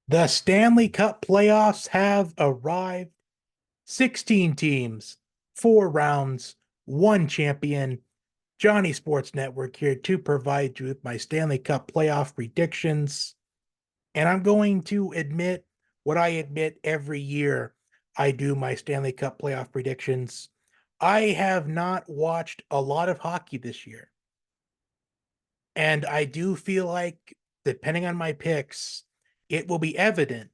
The Stanley Cup playoffs have arrived. 16 teams, 4 rounds, one champion. Johnny Sports Network here to provide you with my Stanley Cup playoff predictions. And I'm going to admit what I admit every year I do my Stanley Cup playoff predictions. I have not watched a lot of hockey this year. And I do feel like, depending on my picks, it will be evident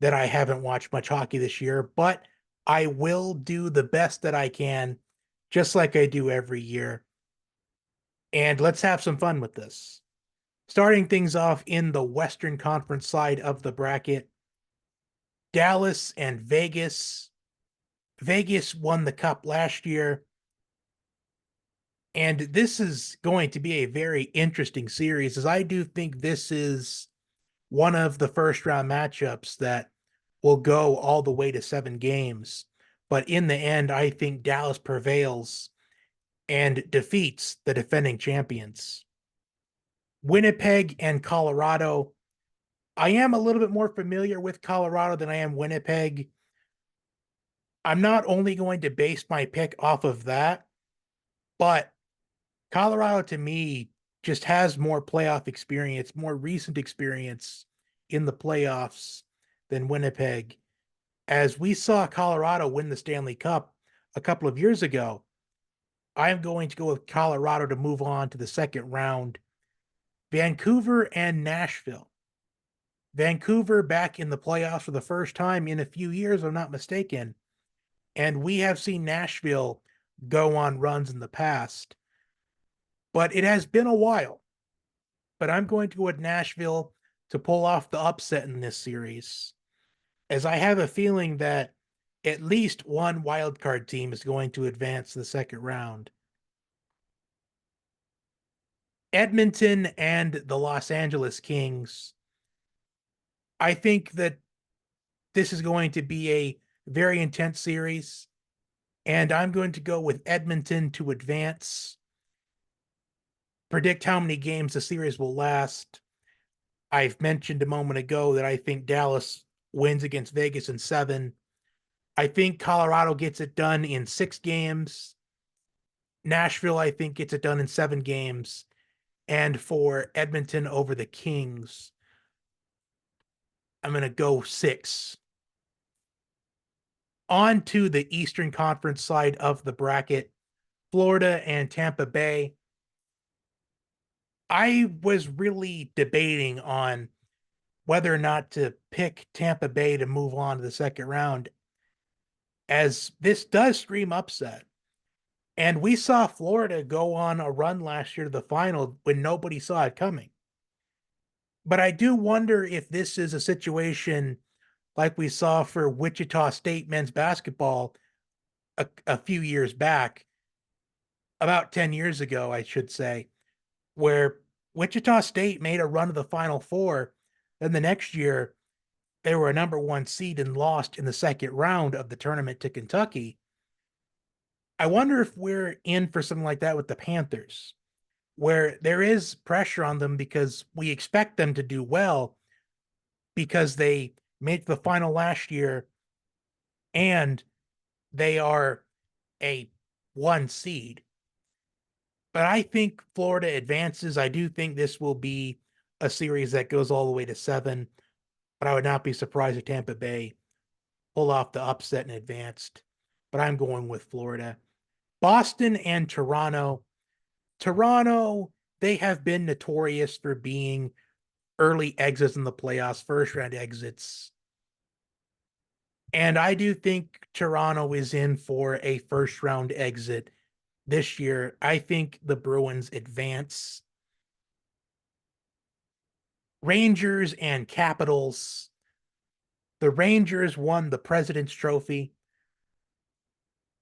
that I haven't watched much hockey this year, but I will do the best that I can, just like I do every year. And let's have some fun with this. Starting things off in the Western Conference side of the bracket, Dallas and Vegas. Vegas won the cup last year, and this is going to be a very interesting series, as I do think this is one of the first round matchups that will go all the way to 7 games. But in the end, I think Dallas prevails and defeats the defending champions. Winnipeg and Colorado. I am a little bit more familiar with Colorado than I am Winnipeg. I'm not only going to base my pick off of that, but Colorado to me just has more playoff experience, more recent experience in the playoffs than Winnipeg. As we saw Colorado win the Stanley Cup a couple of years ago, I'm going to go with Colorado to move on to the second round. Vancouver and Nashville. Vancouver back in the playoffs for the first time in a few years, if I'm not mistaken. And we have seen Nashville go on runs in the past, but it has been a while. But I'm going to go with Nashville to pull off the upset in this series, as I have a feeling that at least one wildcard team is going to advance to the second round. Edmonton and the Los Angeles Kings. I think that this is going to be a very intense series, and I'm going to go with Edmonton to advance. Predict how many games the series will last. I've mentioned a moment ago that I think Dallas wins against Vegas in 7. I think Colorado gets it done in 6 games. Nashville, I think, gets it done in 7 games. And for Edmonton over the Kings, I'm going to go 6. On to the Eastern Conference side of the bracket, Florida and Tampa Bay. I was really debating on whether or not to pick Tampa Bay to move on to the second round, as this does scream upset. And we saw Florida go on a run last year to the final when nobody saw it coming. But I do wonder if this is a situation like we saw for Wichita State men's basketball a few years back, about 10 years ago, I should say, where Wichita State made a run to the Final Four. Then the next year, they were a number 1 seed and lost in the second round of the tournament to Kentucky. I wonder if we're in for something like that with the Panthers, where there is pressure on them because we expect them to do well because they made the final last year and they are a 1 seed. But I think Florida advances. I do think this will be a series that goes all the way to 7, but I would not be surprised if Tampa Bay pull off the upset and advanced. But I'm going with Florida. Boston and Toronto. Toronto, they have been notorious for being early exits in the playoffs, first round exits. And I do think Toronto is in for a first round exit this year. I think the Bruins advance. Rangers and Capitals. The Rangers won the President's Trophy.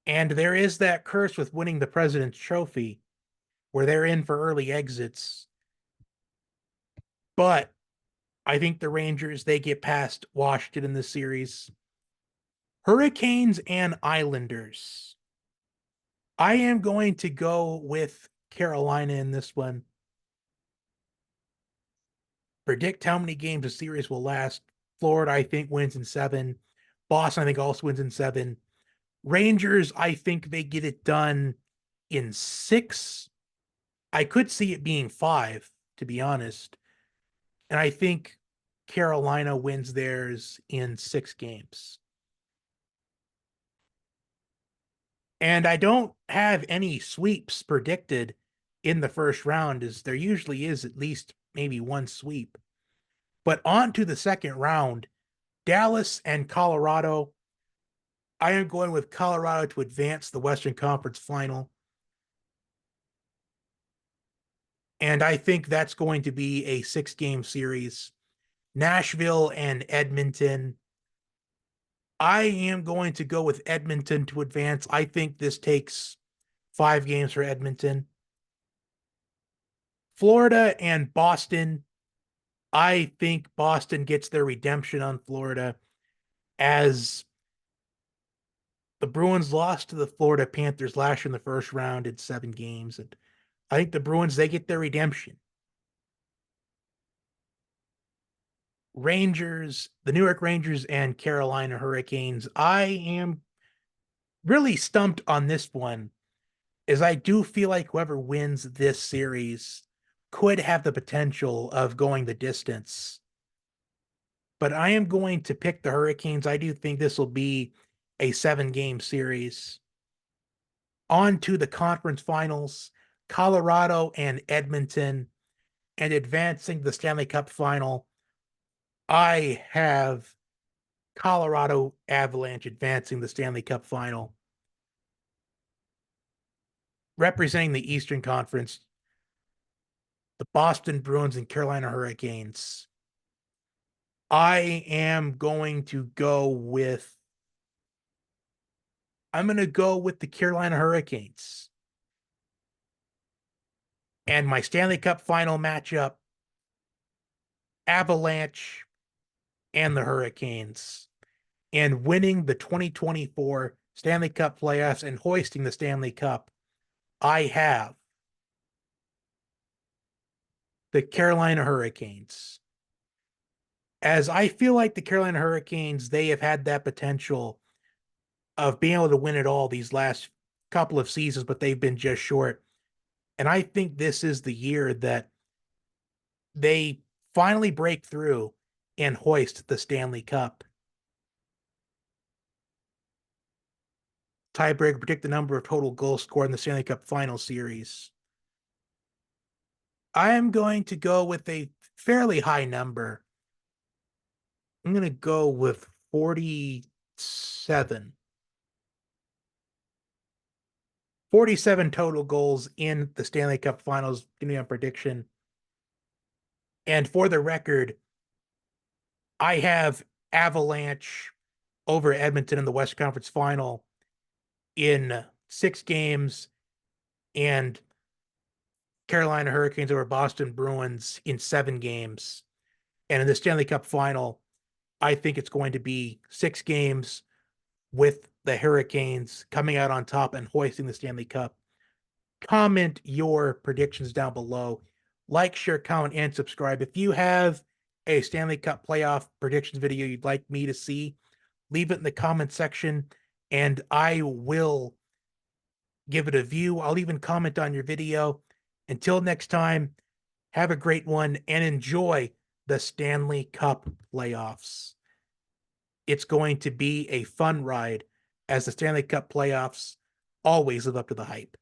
And there is that curse with winning the President's Trophy where they're in for early exits. But I think the Rangers, they get past Washington in this series. Hurricanes and Islanders. I am going to go with Carolina in this one. Predict how many games the series will last. Florida, I think, wins in 7. Boston, I think, also wins in 7. Rangers, I think they get it done in 6. I could see it being 5, to be honest. And I think Carolina wins theirs in 6 games. And I don't have any sweeps predicted in the first round, as there usually is at least maybe one sweep. But on to the second round, Dallas and Colorado. I am going with Colorado to advance the Western Conference final. And I think that's going to be a 6-game series. Nashville and Edmonton. I am going to go with Edmonton to advance. I think this takes 5 games for Edmonton. Florida and Boston. I think Boston gets their redemption on Florida, as the Bruins lost to the Florida Panthers last year in the first round in 7 games. And I think the Bruins, they get their redemption. Rangers, the New York Rangers and Carolina Hurricanes. I am really stumped on this one, as I do feel like whoever wins this series could have the potential of going the distance. But I am going to pick the Hurricanes. I do think this will be a 7-game series. On to the conference finals, Colorado and Edmonton, and advancing the Stanley Cup final. I have Colorado Avalanche advancing the Stanley Cup final. Representing the Eastern Conference, the Boston Bruins and Carolina Hurricanes. I am going to go with the Carolina Hurricanes. And my Stanley Cup final matchup, Avalanche and the Hurricanes. And winning the 2024 Stanley Cup playoffs and hoisting the Stanley Cup, I have the Carolina Hurricanes. As I feel like the Carolina Hurricanes, they have had that potential of being able to win it all these last couple of seasons, but they've been just short. And I think this is the year that they finally break through and hoist the Stanley Cup. Tiebreaker, predict the number of total goals scored in the Stanley Cup final series. I am going to go with a fairly high number. I'm going to go with 47. 47 total goals in the Stanley Cup finals. Give me a prediction. And for the record, I have Avalanche over Edmonton in the West Conference final in 6 games, and Carolina Hurricanes over Boston Bruins in 7 games. And in the Stanley Cup final, I think it's going to be 6 games with the Hurricanes coming out on top and hoisting the Stanley Cup. Comment your predictions down below. Like, share, comment, and subscribe. If you have a Stanley Cup playoff predictions video you'd like me to see, leave it in the comment section, and I will give it a view. I'll even comment on your video. Until next time, have a great one and enjoy the Stanley Cup playoffs. It's going to be a fun ride, as the Stanley Cup playoffs always live up to the hype.